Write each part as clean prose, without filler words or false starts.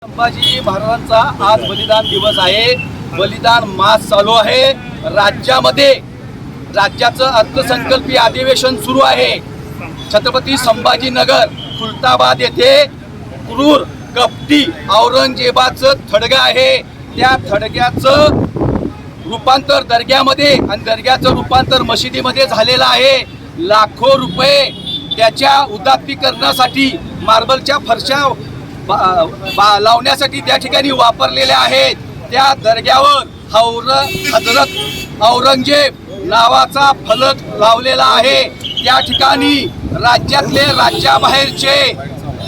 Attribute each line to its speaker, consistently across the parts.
Speaker 1: संभाजी महाराजांचा आज बलिदान दिवस आहे. बलिदान मास चालू आहे. राज्यामध्ये राज्याचं अर्थसंकल्पीय अधिवेशन सुरू आहे. छत्रपती संभाजीनगर खुलताबाद येथे क्रूर कपटी औरंगजेबाचं थडगा आहे. त्या थडग्याचं रूपांतर दर्ग्यामध्ये आणि दर्ग्याचं रूपांतर मशिदीमध्ये झालेलं आहे. लाखो रुपये त्याच्या उदात्तीकरणासाठी मार्बलच्या फरशा लावण्यासाठी त्या ठिकाणी वापरलेल्या आहेत. त्या दर्ग्यावर हजरत औरंगजेब नावाचा फलक लावलेला आहे. त्या ठिकाणी राज्यातले राज्याबाहेरचे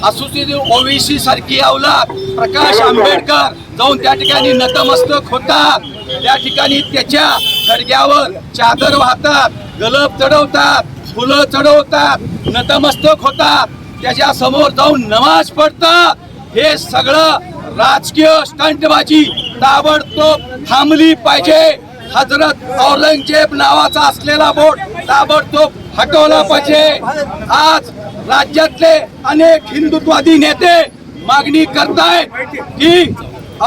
Speaker 1: असुसिद्ध ओवीसी सारखी अवलाद प्रकाश आंबेडकर जाऊन त्या ठिकाणी नतमस्तक होतात. त्या ठिकाणी त्याच्या थडग्यावर चादर वाहतात, गलप चढवतात, फुलं चढवतात, नतमस्तक होतात, त्याच्या समोर जाऊन नमाज पडतात. हे सगळं राजकीय स्टंटबाजी ताबडतोब थांबली पाहिजे. हजरत औरंगजेब नावाचा असलेला बोर्ड ताबडतोब हटवला पाहिजे. आज राज्यातले अनेक हिंदुत्ववादी नेते मागणी करतायत की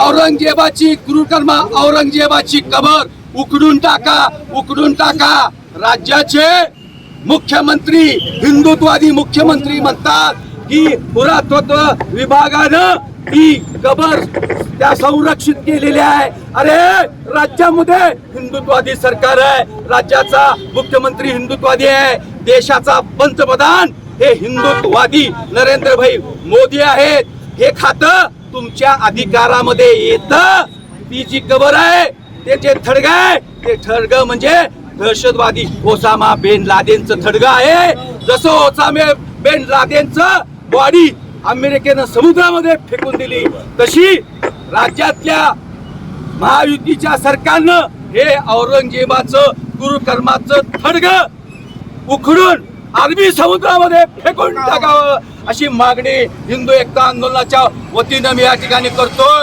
Speaker 1: औरंगजेबाची क्रूरकर्मा औरंगजेबाची कबर उखडून टाका, उखडून टाका. राज्याचे मुख्यमंत्री हिंदुत्ववादी मुख्यमंत्री म्हणतात की पुरातत्व विभागानं ही कबर त्या संरक्षित केलेली आहे. अरे राज्यामध्ये हिंदुत्ववादी सरकार आहे, राज्याचा मुख्यमंत्री हिंदुत्ववादी आहे, देशाचा पंतप्रधान हे हिंदुत्ववादी नरेंद्रभाई मोदी आहेत. हे खातं तुमच्या अधिकारामध्ये येतं. ती जी कबर आहे ते जे थडग आहे ते थडग म्हणजे दहशतवादी ओसामा बिन लादेनचं थडग आहे. जसं ओसामा बिन लादेनचं बॉडी अमेरिकेनं समुद्रामध्ये फेकून दिली तशी राज्यातल्या महायुतीच्या सरकारनं हे औरंगजेबाचं क्रूरकर्माचं थडग उखडून अरबी समुद्रामध्ये फेकून टाकावं अशी मागणी हिंदू एकता आंदोलनाच्या वतीनं मी या ठिकाणी करतोय.